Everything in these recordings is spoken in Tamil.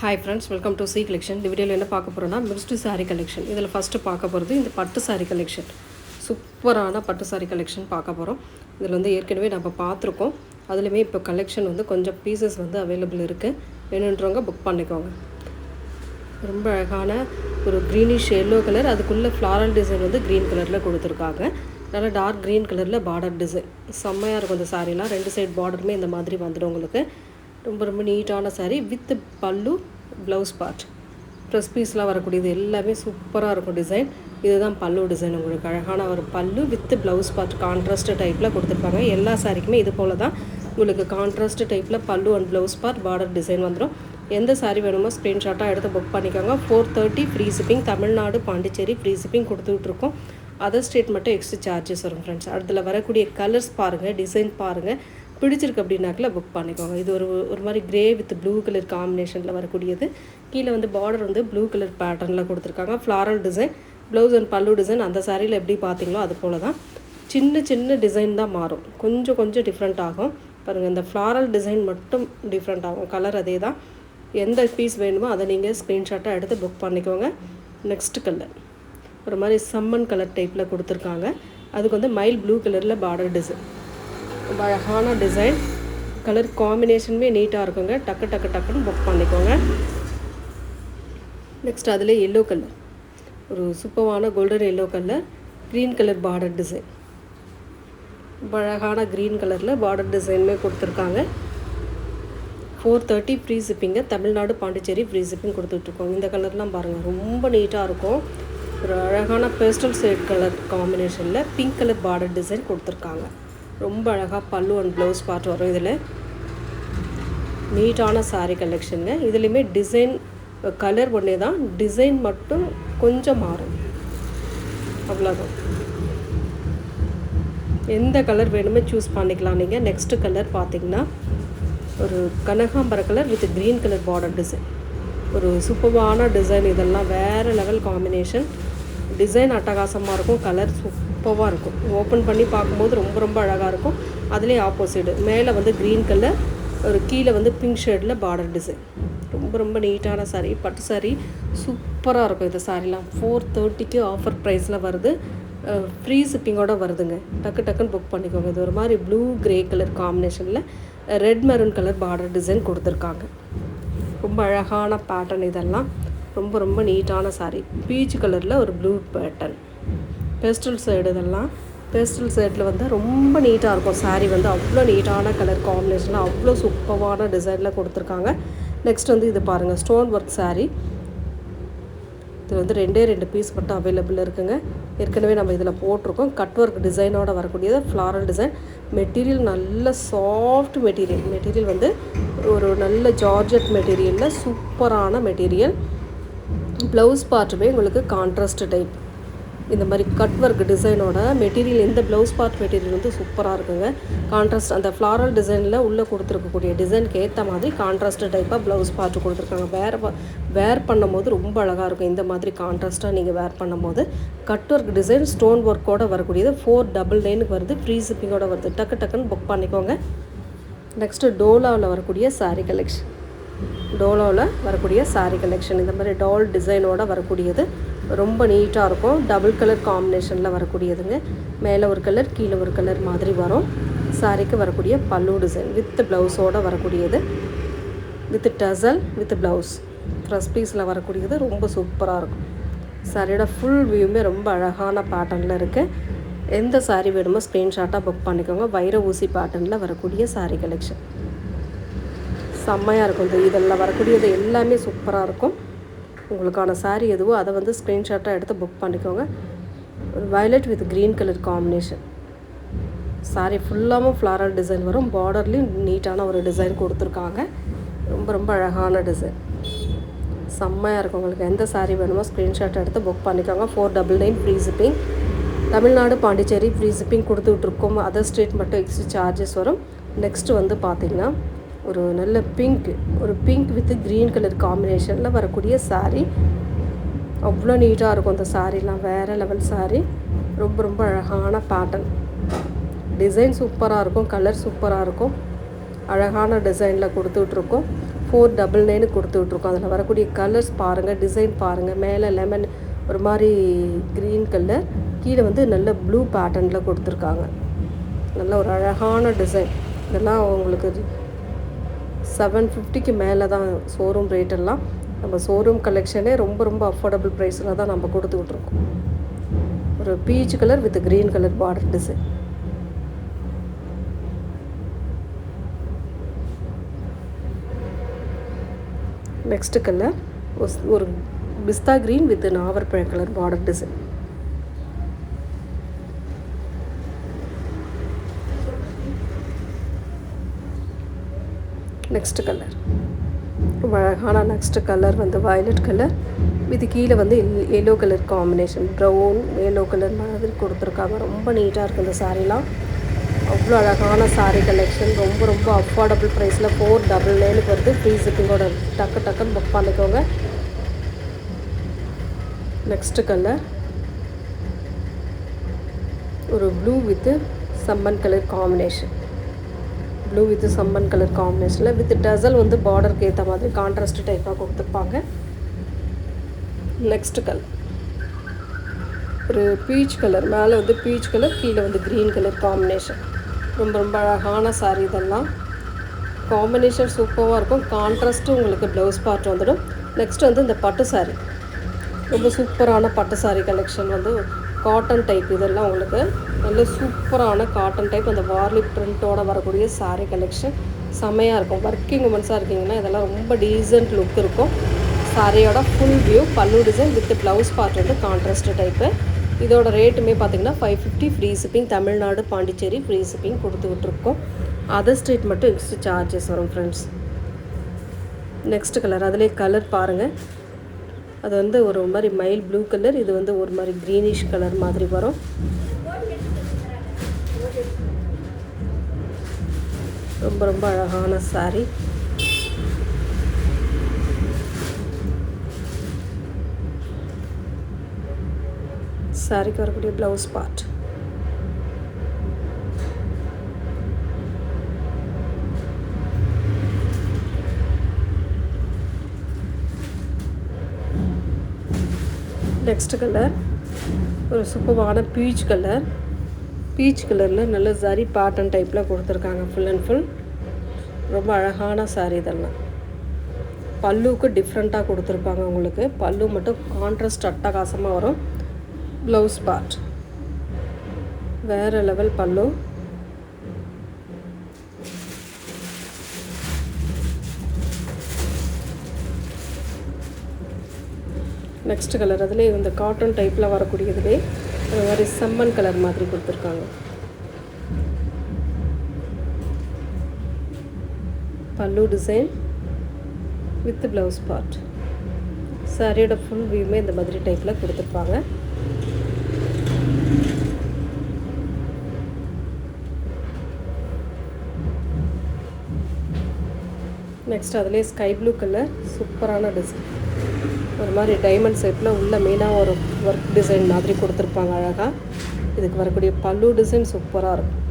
Hi friends, welcome to C collection. இந்த வீடியோவில் என்ன பார்க்க போகிறோன்னா மிக்ஸ்டு சாரீ கலெக்ஷன். இதில் ஃபஸ்ட்டு பார்க்க போகிறது இந்த பட்டு சாரீ கலெக்ஷன். சூப்பரான பட்டு சாரீ கலெக்ஷன் பார்க்க போகிறோம். இதில் வந்து ஏற்கனவே நம்ம பார்த்துருக்கோம். அதுலேயுமே இப்போ கலெக்ஷன் வந்து கொஞ்சம் பீசஸ் வந்து அவைலபிள் இருக்குது. வேணுன்றவங்க புக் பண்ணிக்கோங்க. ரொம்ப அழகான ஒரு க்ரீனிஷ் எல்லோ கலர், அதுக்குள்ளே ஃப்ளாரல் டிசைன் வந்து க்ரீன் கலரில் கொடுத்துருக்காங்க. நல்லா டார்க் க்ரீன் கலரில் பார்டர் டிசைன் செம்மையாக இருக்கும். இந்த சாரீலாம் ரெண்டு சைட் பார்டருமே இந்த மாதிரி வந்துடும் உங்களுக்கு. ரொம்ப ரொம்ப நீட்டான சாரீ வித் பல்லு, ப்ளவுஸ் பார்ட், ப்ரெஸ் பீஸ்லாம் வரக்கூடியது எல்லாமே சூப்பராக இருக்கும் டிசைன். இதுதான் பல்லு டிசைன். உங்களுக்கு அழகான ஒரு பல்லு வித் ப்ளவுஸ் பார்ட் கான்ட்ராஸ்ட் டைப்பில் கொடுத்துருப்பாங்க. எல்லா சாரிக்குமே இது போல் தான் உங்களுக்கு கான்ட்ராஸ்ட் டைப்பில் பல்லு and blouse part border design வந்துடும். எந்த சாரீ வேணுமோ ஸ்க்ரீன்ஷாட்டாக எடுத்து புக் பண்ணிக்கோங்க. 430 free shipping. Tamil Nadu, Pondicherry free shipping கொடுத்துட்ருக்கோம். அதர் ஸ்டேட் மட்டும் எக்ஸ்ட்ரா சார்ஜஸ் வரும் ஃப்ரெண்ட்ஸ். அதில் வரக்கூடிய கலர்ஸ் பாருங்கள், டிசைன் பாருங்கள், பிடிச்சிருக்கு அப்படின்னாக்கில் புக் பண்ணிக்கோங்க. இது ஒரு மாதிரி கிரே வித் ப்ளூ கலர் காம்பினேஷனில் வரக்கூடியது. கீழே வந்து பார்டர் வந்து ப்ளூ கலர் பேட்டர்னில் கொடுத்துருக்காங்க. ஃப்ளாரல் டிசைன், ப்ளவுஸ் அண்ட் பல்லு டிசைன் அந்த சாரியில் எப்படி பார்த்தீங்களோ அது போல் தான். சின்ன சின்ன டிசைன் தான் மாறும், கொஞ்சம் கொஞ்சம் டிஃப்ரெண்ட் ஆகும். பாருங்கள், இந்த ஃப்ளாரல் டிசைன் மட்டும் டிஃப்ரெண்ட் ஆகும். கலர் அதே தான். எந்த பீஸ் வேணுமோ அதை நீங்கள் ஸ்க்ரீன்ஷாட்டாக எடுத்து புக் பண்ணிக்கோங்க. நெக்ஸ்ட் கலர் ஒரு மாதிரி சம்மன் கலர் டைப்பில் கொடுத்துருக்காங்க. அதுக்கு வந்து மைல் ப்ளூ கலரில் பார்டர் டிசைன். ரொம்ப அழகான டிசைன். கலர் காம்பினேஷனுமே நீட்டாக இருக்குங்க. டக்குன்னு புக் பண்ணிக்கோங்க. நெக்ஸ்ட் அதில் எல்லோ கலர், ஒரு சூப்பரான golden yellow colour, green colour border design. ரொம்ப அழகான க்ரீன் கலரில் பார்டர் டிசைனுமே கொடுத்துருக்காங்க. 430 free shipping. Tamil Nadu, Pondicherry free shipping கொடுத்துட்ருக்கோம். இந்த கலர்லாம் பாருங்கள், ரொம்ப நீட்டாக இருக்கும். ஒரு அழகான பேஸ்டல் ஷேட் கலர் காம்பினேஷனில் பிங்க் கலர் பார்டர் டிசைன் கொடுத்துருக்காங்க. ரொம்ப அழகாக பல்லு அண்ட் ப்ளவுஸ் பார்ட் வரும். இதில் நீட்டான சாரீ கலெக்ஷனுங்க. இதுலேயுமே டிசைன் கலர் ஒன்றே தான், டிசைன் மட்டும் கொஞ்சம் மாறும், அவ்வளோதான். எந்த கலர் வேணுமே சூஸ் பண்ணிக்கலாம் நீங்கள். நெக்ஸ்ட்டு கலர் பார்த்திங்கன்னா ஒரு கனகாம்பர colour with green colour border design. ஒரு சூப்பரான டிசைன். இதெல்லாம் வேறு லெவல் காம்பினேஷன். டிசைன் அட்டகாசமாக இருக்கும், கலர் சூப்பராக இருக்கும். ஓப்பன் பண்ணி பார்க்கும்போது ரொம்ப ரொம்ப அழகாக இருக்கும். அதிலே ஆப்போசிட் மேலே வந்து க்ரீன் கலர், ஒரு கீழே வந்து பிங்க் ஷேடில் பார்டர் டிசைன். ரொம்ப ரொம்ப நீட்டான சாரீ, பட்டு சாரீ சூப்பராக இருக்கும். இந்த சாரீலாம் 430க்கு ஆஃபர் ப்ரைஸில் வருது. ஃப்ரீ ஷிப்பிங்கோடு வருதுங்க. டக்குன்னு புக் பண்ணிக்கோங்க. இது ஒரு மாதிரி ப்ளூ கிரே கலர் காம்பினேஷனில் red maroon colour border design கொடுத்துருக்காங்க. ரொம்ப அழகான பேட்டர்ன். இதெல்லாம் ரொம்ப ரொம்ப நீட்டான சாரீ. பீச் கலரில் ஒரு ப்ளூ பேட்டர்ன், பேஸ்டல் ஷேடு. இதெல்லாம் பேஸ்டல் ஷேடில் வந்து ரொம்ப நீட்டாக இருக்கும். சாரீ வந்து அவ்வளோ நீட்டான கலர் காம்பினேஷனில் அவ்வளோ சூப்பரான டிசைனில் கொடுத்துருக்காங்க. நெக்ஸ்ட் வந்து இது பாருங்கள், ஸ்டோன் ஒர்க் சாரீ. இது வந்து ரெண்டு பீஸ் மட்டும் அவைலபிள் இருக்குங்க. ஏற்கனவே நம்ம இதில் போட்டிருக்கோம். கட் ஒர்க் டிசைனோட வரக்கூடியது, ஃப்ளாரல் டிசைன். மெட்டீரியல் நல்ல சாஃப்ட் மெட்டீரியல் வந்து ஒரு நல்ல ஜார்ஜெட் மெட்டீரியலில் சூப்பரான மெட்டீரியல். ப்ளவுஸ் பார்ட்டுமே உங்களுக்கு கான்ட்ராஸ்ட் டைப். இந்த மாதிரி கட் ஒர்க் டிசைனோட மெட்டீரியல், இந்த ப்ளவுஸ் பார்ட் மெட்டீரியல் வந்து சூப்பராக இருக்குங்க. கான்ட்ராஸ்ட் அந்த ஃப்ளாரல் டிசைனில் உள்ளே கொடுத்துருக்கக்கூடிய டிசைனுக்கு ஏற்ற மாதிரி கான்ட்ராஸ்ட் டைப்பாக ப்ளவுஸ் பார்ட்டு கொடுத்துருக்காங்க. வேர் பண்ணும்போது ரொம்ப அழகாக இருக்கும். இந்த மாதிரி கான்ட்ராஸ்ட்டாக நீங்கள் வேர் பண்ணும்போது கட் ஒர்க் டிசைன் ஸ்டோன் ஒர்க்கோடு வரக்கூடியது 499க்கு வருது. ஃப்ரீ ஷிப்பிங்கோடு வருது. டக்குன்னு புக் பண்ணிக்கோங்க. நெக்ஸ்ட்டு டோலாவில் வரக்கூடிய சாரீ கலெக்ஷன். டோலாவில் வரக்கூடிய சாரீ கலெக்ஷன் இந்த மாதிரி டால் டிசைனோடு வரக்கூடியது. ரொம்ப நீட்டாக இருக்கும். டபுள் கலர் காம்பினேஷனில் வரக்கூடியதுங்க. மேலே ஒரு கலர், கீழே ஒரு கலர் மாதிரி வரும். சாரீக்கு வரக்கூடிய பல்லு டிசைன் வித் ப்ளவுஸோடு வரக்கூடியது, வித் டசல் வித் ப்ளவுஸ், ப்ரெஸ் பீஸில் வரக்கூடியது. ரொம்ப சூப்பராக இருக்கும். சாரியோட ஃபுல் வியூமே ரொம்ப அழகான பேட்டர்னில் இருக்குது. எந்த சாரீ வேணுமோ ஸ்க்ரீன்ஷாட்டாக புக் பண்ணிக்கோங்க. வைர ஊசி பேட்டர்னில் வரக்கூடிய சாரீ கலெக்ஷன் செம்மையாக இருக்கும். இதெல்லாம் வரக்கூடியது எல்லாமே சூப்பராக இருக்கும். உங்களுக்கான சாரீ எதுவோ அதை வந்து ஸ்க்ரீன்ஷாட்டாக எடுத்து புக் பண்ணிக்கோங்க. ஒரு violet with green colour combination. Sari ஃபுல்லாகவும் ஃப்ளாரல் டிசைன் வரும். பார்டர்லேயும் நீட்டான ஒரு டிசைன் கொடுத்துருக்காங்க. ரொம்ப ரொம்ப அழகான டிசைன், செம்மையாக இருக்கும். உங்களுக்கு எந்த சாரீ வேணுமோ ஸ்க்ரீன்ஷாட் எடுத்து புக் பண்ணிக்கோங்க. 499 free shipping. Tamil Nadu, Pondicherry free shipping கொடுத்துட்ருக்கோம். அதர் ஸ்டேட் மட்டும் எக்ஸ்ட்ரா சார்ஜஸ் வரும். நெக்ஸ்ட்டு வந்து பார்த்திங்கன்னா ஒரு நல்ல பிங்க் வித் க்ரீன் கலர் காம்பினேஷனில் வரக்கூடிய சாரீ. அவ்வளோ நீட்டாக இருக்கும். அந்த சாரீலாம் வேறு லெவல் சாரீ. ரொம்ப ரொம்ப அழகான பேட்டர்ன். டிசைன் சூப்பராக இருக்கும், கலர் சூப்பராக இருக்கும். அழகான டிசைனில் கொடுத்துட்ருக்கோம். 499 கொடுத்து விட்ருக்கோம். அதில் வரக்கூடிய கலர்ஸ் பாருங்கள், டிசைன் பாருங்கள். மேலே லெமன் ஒரு மாதிரி க்ரீன் கலர், கீழே வந்து நல்ல ப்ளூ பேட்டர்னில் கொடுத்துருக்காங்க. நல்ல ஒரு அழகான டிசைன். இதெல்லாம் உங்களுக்கு 750க்கு மேலே தான் ஷோரூம் ரேட்டெல்லாம். நம்ம ஷோரூம் கலெக்ஷனே ரொம்ப ரொம்ப அஃபோர்டபுள் ப்ரைஸில் தான் நம்ம கொடுத்து விட்ருக்கோம். ஒரு peach colour with green colour border design. Next colour ஒரு பிஸ்தா க்ரீன் வித் நாவற்பழ colour border design. Next colour ரொம்ப அழகான நெக்ஸ்ட் கலர் வந்து வயலட் கலர் இது கீழே வந்து yellow colour combination, brown yellow colour மாதிரி கொடுத்துருக்காங்க. ரொம்ப நீட்டாக இருக்குது இந்த சாரீலாம். அவ்வளோ அழகான சாரீ கலெக்ஷன். ரொம்ப ரொம்ப அஃபோர்டபுள் ப்ரைஸில் 499 வருது. ஃப்ரீ ஷிப்பிங்கோட. டக்குன்னு புக் பண்ணிக்கோங்க. நெக்ஸ்ட் கலர் ஒரு blue with salmon colour combination. Blue with salmon colour காம்பினேஷனில் வித் டசல் வந்து பார்டருக்கு ஏற்ற மாதிரி கான்ட்ராஸ்ட் டைப்பாக கொடுத்துருப்பாங்க. நெக்ஸ்ட் கலர் ஒரு பீச் கலர், மேலே வந்து பீச் கலர், கீழே வந்து க்ரீன் கலர் காம்பினேஷன். ரொம்ப ரொம்ப அழகான சாரீ இதெல்லாம். காம்பினேஷன் சூப்பராக இருக்கும். கான்ட்ராஸ்ட்டு உங்களுக்கு ப்ளவுஸ் பார்ட் வந்துடும். நெக்ஸ்ட் வந்து இந்த பட்டு சாரீ, ரொம்ப சூப்பரான பட்டு சாரீ கலெக்ஷன் வந்து காட்டன் டைப். இதெல்லாம் உங்களுக்கு நல்ல சூப்பரான காட்டன் டைப். அந்த வார்லி பிரிண்ட்டோட வரக்கூடிய சாரீ கலெக்ஷன் செம்மையாக இருக்கும். ஒர்க்கிங் உமன்ஸாக இருக்கீங்கன்னா இதெல்லாம் ரொம்ப டீசென்ட் லுக் இருக்கும். சாரியோட ஃபுல் வியூ, பல்லு டிசைன் வித் ப்ளவுஸ் பார்ட் வந்து கான்ட்ராஸ்ட் டைப்பு. இதோட ரேட்டுமே பார்த்திங்கன்னா 550 free shipping. Tamil Nadu Pondicherry free shipping கொடுத்து விட்ருக்கோம். அதர் ஸ்டேட் மட்டும் எக்ஸ்ட்ரா சார்ஜஸ் வரும் ஃப்ரெண்ட்ஸ். நெக்ஸ்ட் கலர், அதிலே கலர் பாருங்கள். அது வந்து ஒரு மாதிரி மைல் ப்ளூ கலர், இது வந்து ஒரு மாதிரி க்ரீனிஷ் கலர் மாதிரி வரும். ரொம்ப ரொம்ப அழகான சாரீ. சாரிக்கு வரக்கூடிய ப்ளவுஸ் பார்ட். நெக்ஸ்ட் கலர் ஒரு சூப்பரான பீச் கலர். பீச் கலரில் நல்ல சரி பேட்டர்ன் டைப்பில் கொடுத்துருக்காங்க. ஃபுல் அண்ட் ஃபுல் ரொம்ப அழகான சாரீ இதெல்லாம். பல்லுவுக்கு டிஃப்ரெண்ட்டாக கொடுத்துருப்பாங்க. உங்களுக்கு பல்லு மட்டும் கான்ட்ராஸ்ட் அட்டகாசமாக வரும். ப்ளவுஸ் பார்ட் வேறு லெவல் பல்லு. நெக்ஸ்ட் கலர் அதிலே இந்த காட்டன் டைப்பில் வரக்கூடியதுலே ஒரு மாதிரி செம்மன் கலர் மாதிரி கொடுத்துருக்காங்க. பல்லு டிசைன் வித் ப்ளவுஸ் பார்ட். சாரியோட ஃபுல் வியூமே இந்த மாதிரி டைப்பில் கொடுத்துருப்பாங்க. நெக்ஸ்ட் அதிலே ஸ்கை ப்ளூ கலர் சூப்பரான டிசைன். ஒரு மாதிரி டைமண்ட் ஷேப்பில் உள்ள மெயினாக ஒரு ஒர்க் டிசைன் மாதிரி கொடுத்துருப்பாங்க அழகாக. இதுக்கு வரக்கூடிய பல்லு டிசைன் சூப்பராக இருக்கும்.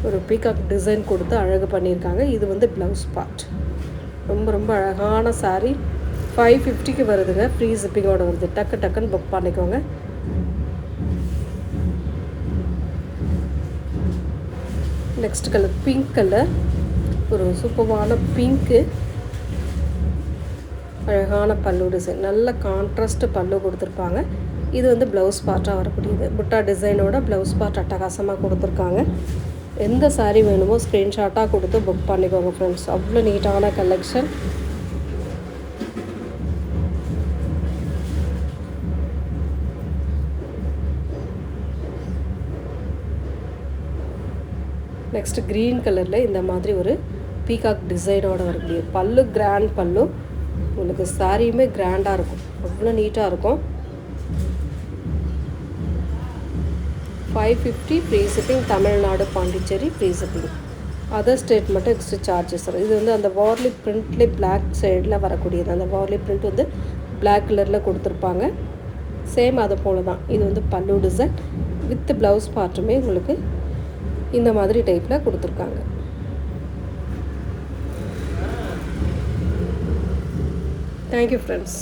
ஒரு பீகாக் டிசைன் கொடுத்து அழகு பண்ணியிருக்காங்க. இது வந்து ப்ளவுஸ் பார்ட். ரொம்ப ரொம்ப அழகான சாரீ. 550க்கு வருதுங்க. ஃப்ரீ ஷிப்பிங்கோட வருது. டக்குன்னு புக் பண்ணிக்கோங்க. Next colour pink colour. ஒரு சூப்பரான பிங்க்கு, அழகான பல்லு டிசைன். நல்ல கான்ட்ராஸ்ட் பல்லு கொடுத்துருப்பாங்க. இது வந்து ப்ளவுஸ் பார்ட்டாக வரக்கூடியது. புட்டா டிசைனோட ப்ளவுஸ் பார்ட் அட்டகாசமாக கொடுத்துருக்காங்க. எந்த சாரீ வேணுமோ ஸ்க்ரீன்ஷாட்டாக கொடுத்து புக் பண்ணிக்கோங்க ஃப்ரெண்ட்ஸ். அவ்வளோ நீட்டான கலெக்ஷன். நெக்ஸ்ட் க்ரீன் கலரில் இந்த மாதிரி ஒரு பீகாக் டிசைனோட வரக்கூடிய பல்லு. கிராண்ட் பல்லு. உங்களுக்கு சாரியுமே கிராண்டாக இருக்கும். அவ்வளோ நீட்டாக இருக்கும். 550 free shipping. Tamil Nadu Pondicherry free shipping. Other state மட்டும் எக்ஸ்ட்ரா சார்ஜஸ் வரும். இது வந்து அந்த வார்லி பிரிண்ட்லேயே பிளாக் சைடில் வரக்கூடியது. அந்த வார்லி பிரிண்ட் வந்து பிளாக் கலரில் கொடுத்துருப்பாங்க. சேம் அது போல் தான். இது வந்து பல்லு டிசைன் வித் ப்ளவுஸ் பார்ட்டுமே உங்களுக்கு இந்த மாதிரி டைப்பில் கொடுத்துருக்காங்க. Thank you friends.